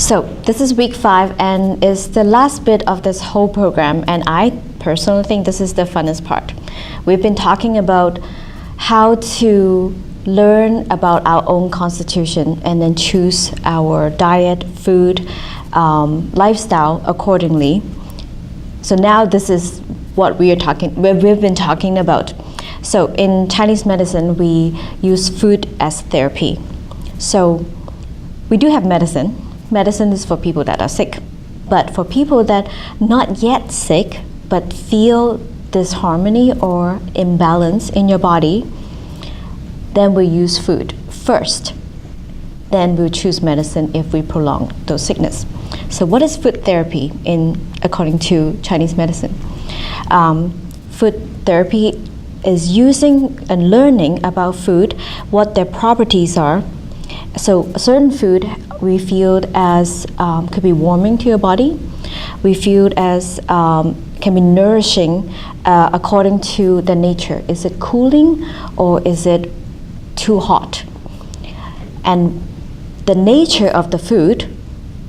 So this is week 5 and is the last bit of this whole program, and I personally think this is the funnest part. We've been talking about how to learn about our own constitution and then choose our diet, food, lifestyle accordingly. So now this is what we've been talking about. So in Chinese medicine, we use food as therapy. So we do have medicine. Medicine is for people that are sick. But for people that not yet sick, but feel disharmony or imbalance in your body, then we use food first. Then we'll choose medicine if we prolong those sickness. So what is food therapy according to Chinese medicine? Food therapy is using and learning about food, what their properties are. So a certain food we feel as could be warming to your body. We feel as can be nourishing according to the nature. Is it cooling or is it too hot? And the nature of the food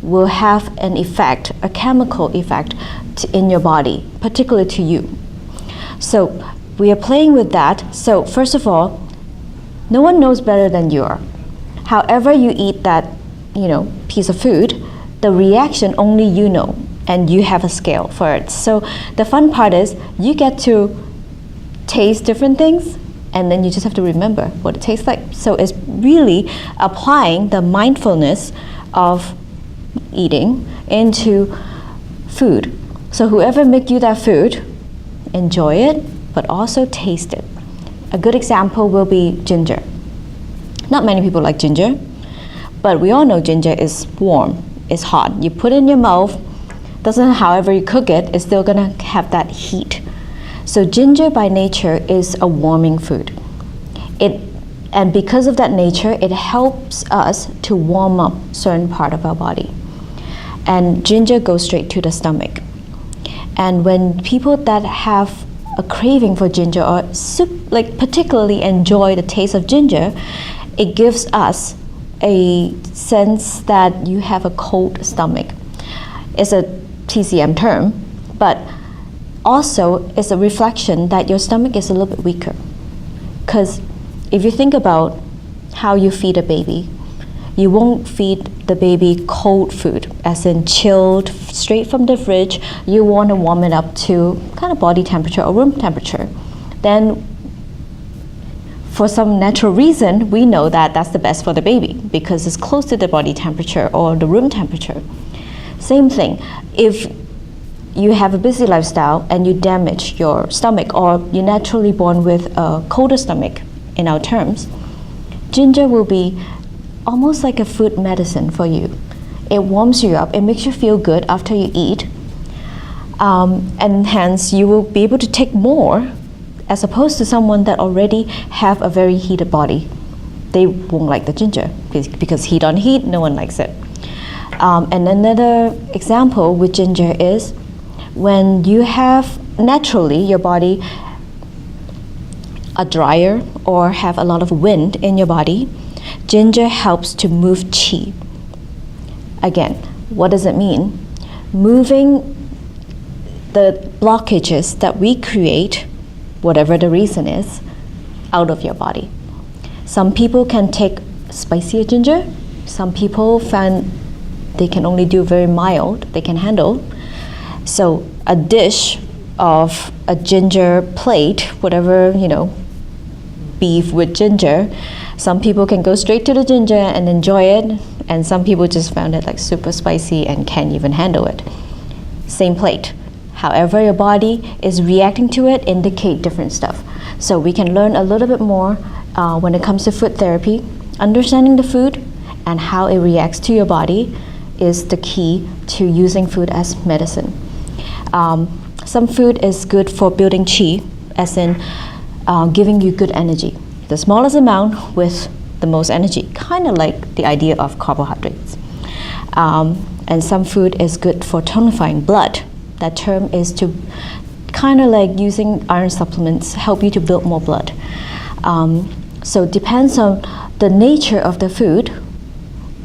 will have an effect, a chemical effect in your body, particularly to you. So we are playing with that. So first of all, no one knows better than you are. However you eat that, piece of food, the reaction only you know, and you have a scale for it. So the fun part is you get to taste different things, and then you just have to remember what it tastes like. So it's really applying the mindfulness of eating into food. So whoever make you that food, enjoy it, but also taste it. A good example will be ginger. Not many people like ginger, but we all know ginger is warm, it's hot. You put it in your mouth, however you cook it, it's still gonna have that heat. So ginger by nature is a warming food. And because of that nature, it helps us to warm up certain part of our body. And ginger goes straight to the stomach. And when people that have a craving for ginger or particularly enjoy the taste of ginger, it gives us a sense that you have a cold stomach. It's a TCM term, but also it's a reflection that your stomach is a little bit weaker. Because if you think about how you feed a baby, you won't feed the baby cold food, as in chilled, straight from the fridge. You want to warm it up to kind of body temperature or room temperature. Then for some natural reason, we know that that's the best for the baby because it's close to the body temperature or the room temperature. Same thing, if you have a busy lifestyle and you damage your stomach, or you're naturally born with a colder stomach in our terms, ginger will be almost like a food medicine for you. It warms you up, it makes you feel good after you eat, and hence you will be able to take more as opposed to someone that already have a very heated body. They won't like the ginger because heat on heat, no one likes it. And another example with ginger is when you have naturally your body are drier or have a lot of wind in your body, ginger helps to move qi. Again, what does it mean? Moving the blockages that we create, whatever the reason is, out of your body. Some people can take spicier ginger. Some people find they can only do very mild, they can handle. So a dish of a ginger plate, whatever, beef with ginger, some people can go straight to the ginger and enjoy it, and some people just found it like super spicy and can't even handle it. Same plate. However your body is reacting to it indicate different stuff. So we can learn a little bit more when it comes to food therapy. Understanding the food and how it reacts to your body is the key to using food as medicine. Some food is good for building qi, as in giving you good energy. The smallest amount with the most energy, kind of like the idea of carbohydrates. And some food is good for tonifying blood. That term is to kind of like using iron supplements, help you to build more blood. So it depends on the nature of the food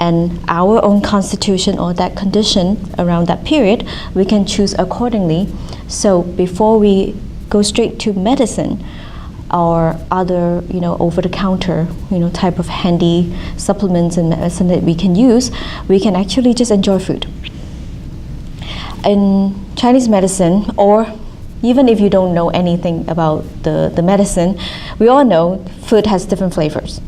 and our own constitution or that condition around that period, we can choose accordingly. So before we go straight to medicine or other, over-the-counter, type of handy supplements and medicine that we can use, we can actually just enjoy food. In Chinese medicine, or even if you don't know anything about the medicine, we all know food has different flavors.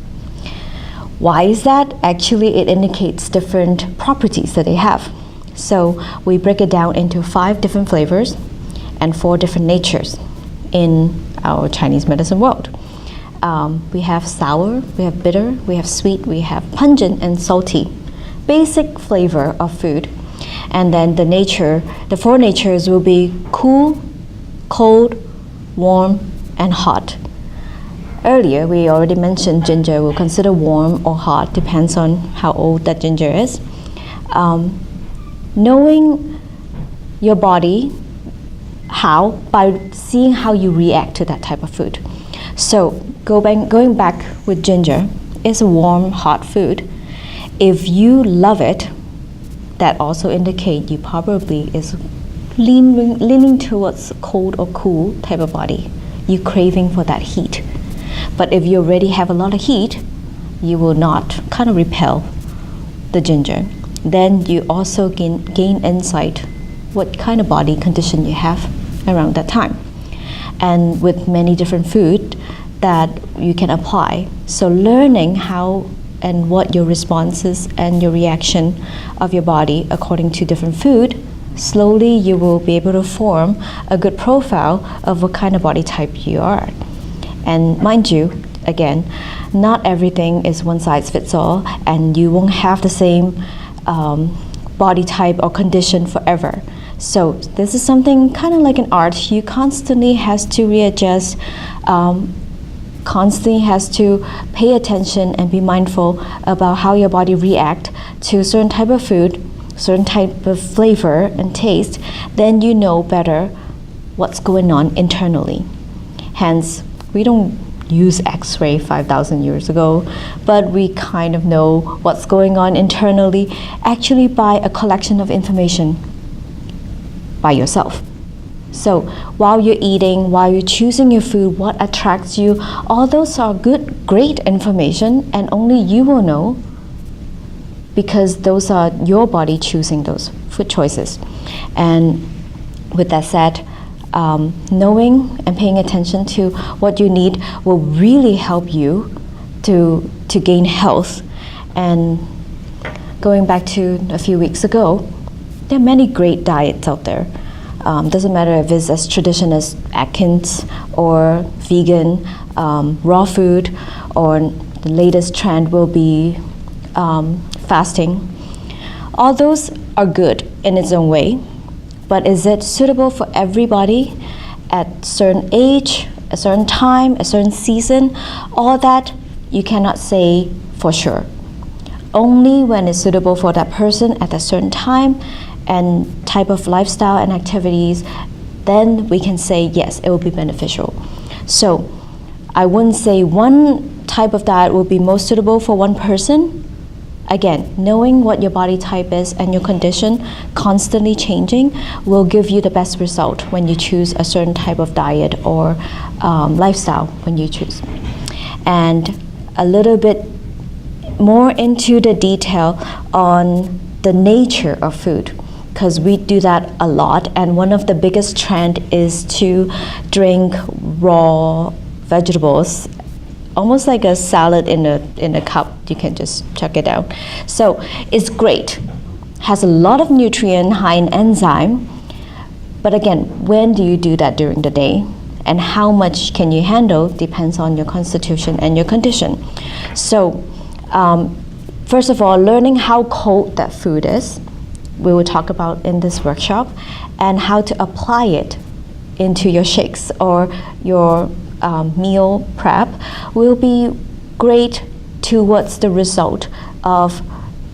Why is that? Actually, it indicates different properties that they have. So we break it down into 5 different flavors and 4 different natures in our Chinese medicine world. We have sour, we have bitter, we have sweet, we have pungent and salty. Basic flavor of food. And then the 4 natures will be cool, cold, warm, and hot. Earlier, we already mentioned ginger. We'll consider warm or hot, depends on how old that ginger is. Knowing your body, by seeing how you react to that type of food. So going back with ginger, it's a warm, hot food. If you love it, that also indicates you probably is leaning towards cold or cool type of body. You're craving for that heat. But if you already have a lot of heat, you will not kind of repel the ginger. Then you also gain insight what kind of body condition you have around that time. And with many different food that you can apply. So learning how and what your responses and your reaction of your body according to different food, slowly you will be able to form a good profile of what kind of body type you are. And mind you, again, not everything is one size fits all, and you won't have the same body type or condition forever. So this is something kind of like an art. You constantly has to readjust, constantly has to pay attention and be mindful about how your body react to certain type of food, certain type of flavor and taste. Then you know better what's going on internally. Hence, we don't use X-ray 5,000 years ago, but we kind of know what's going on internally actually by a collection of information by yourself. So while you're eating, while you're choosing your food, what attracts you, all those are great information, and only you will know because those are your body choosing those food choices. And with that said, knowing and paying attention to what you need will really help you to gain health. And going back to a few weeks ago, there are many great diets out there. Doesn't matter if it's as traditional as Atkins or vegan, raw food, or the latest trend will be fasting. All those are good in its own way. But is it suitable for everybody at certain age, a certain time, a certain season? All that you cannot say for sure. Only when it's suitable for that person at a certain time and type of lifestyle and activities, then we can say yes, it will be beneficial. So I wouldn't say one type of diet will be most suitable for one person. Again, knowing what your body type is and your condition constantly changing will give you the best result when you choose a certain type of diet or lifestyle when you choose. And a little bit more into the detail on the nature of food, because we do that a lot, and one of the biggest trend is to drink raw vegetables, almost like a salad in a cup. You can just chuck it out. So it's great, has a lot of nutrient, high in enzyme. But again, when do you do that during the day? And how much can you handle depends on your constitution and your condition. So first of all, learning how cold that food is, we will talk about in this workshop, and how to apply it into your shakes or your meal prep will be great towards the result of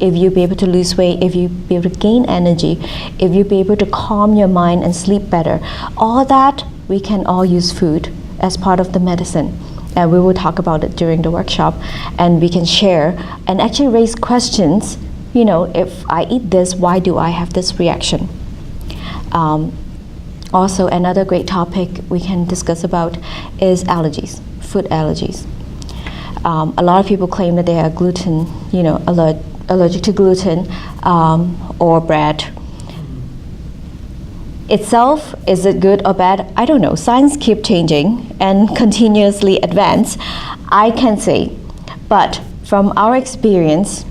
if you be able to lose weight, if you be able to gain energy, if you be able to calm your mind and sleep better. All that, we can all use food as part of the medicine. And we will talk about it during the workshop, and we can share and actually raise questions. If I eat this, why do I have this reaction? Also, another great topic we can discuss about is allergies, food allergies. A lot of people claim that they are gluten, allergic to gluten or bread. Itself, is it good or bad? I don't know. Science keeps changing and continuously advance. I can't say. But from our experience,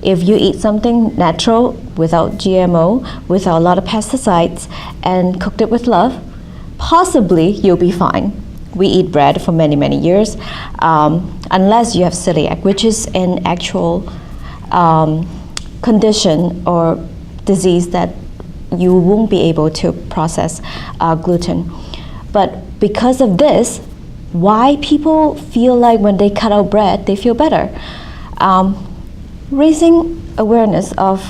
if you eat something natural, without GMO, without a lot of pesticides, and cooked it with love, possibly you'll be fine. We eat bread for many, many years, unless you have celiac, which is an actual condition or disease that you won't be able to process gluten. But because of this, why people feel like when they cut out bread, they feel better? Raising awareness of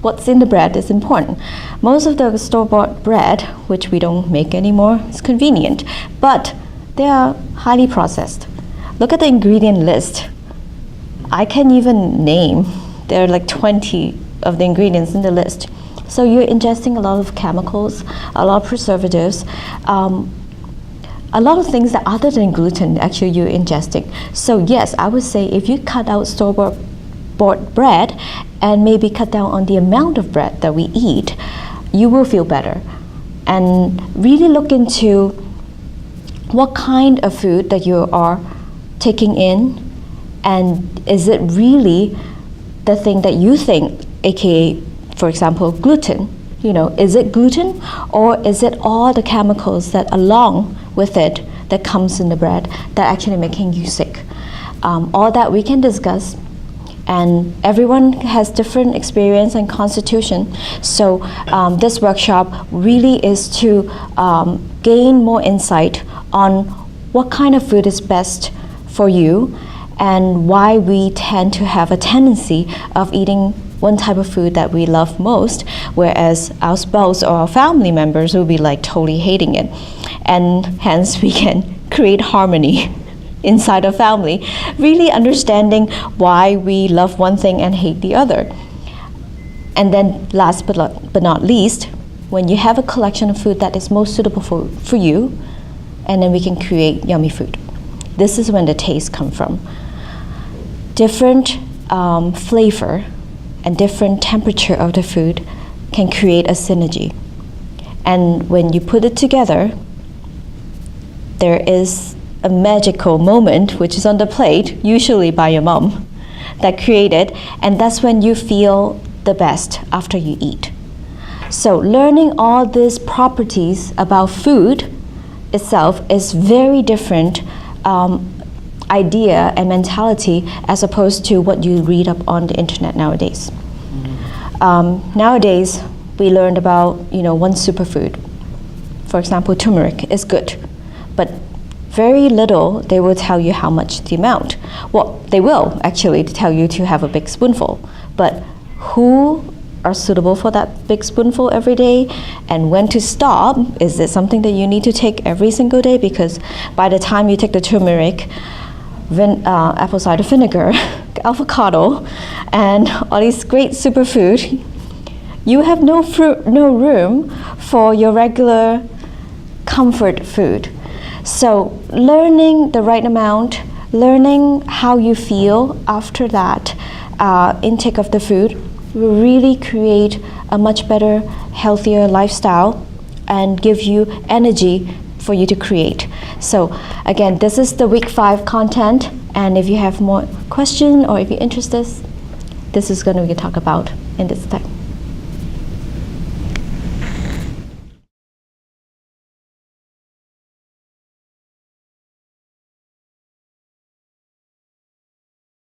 what's in the bread is important. Most of the store-bought bread, which we don't make anymore, is convenient, but they are highly processed. Look at the ingredient list. I can't even name. There are like 20 of the ingredients in the list. So you're ingesting a lot of chemicals, a lot of preservatives, a lot of things that other than gluten actually you're ingesting. So yes, I would say if you cut out store-bought bread and maybe cut down on the amount of bread that we eat, you will feel better. And really look into what kind of food that you are taking in, and is it really the thing that you think, aka, for example, gluten. Is it gluten, or is it all the chemicals that along with it that comes in the bread that actually making you sick? All that we can discuss, and everyone has different experience and constitution. So this workshop really is to gain more insight on what kind of food is best for you, and why we tend to have a tendency of eating one type of food that we love most, whereas our spouse or our family members will be like totally hating it. And hence we can create harmony inside a family, really understanding why we love one thing and hate the other. And then last but not least, when you have a collection of food that is most suitable for you, and then we can create yummy food. This is when the taste comes from. Different flavor and different temperature of the food can create a synergy. And when you put it together, there is a magical moment, which is on the plate, usually by your mom, that created, and that's when you feel the best after you eat. So learning all these properties about food itself is very different idea and mentality as opposed to what you read up on the internet nowadays. Nowadays, we learned about one superfood. For example, turmeric is good, but very little they will tell you how much the amount. Well, they will actually tell you to have a big spoonful, but who are suitable for that big spoonful every day, and when to stop? Is it something that you need to take every single day? Because by the time you take the turmeric, apple cider vinegar, avocado, and all these great superfood, you have no room for your regular comfort food. So learning the right amount, learning how you feel after that intake of the food will really create a much better, healthier lifestyle and give you energy for you to create. So again, this is the week 5 content, and if you have more questions or if you're interested, this is going to be talked about in this time.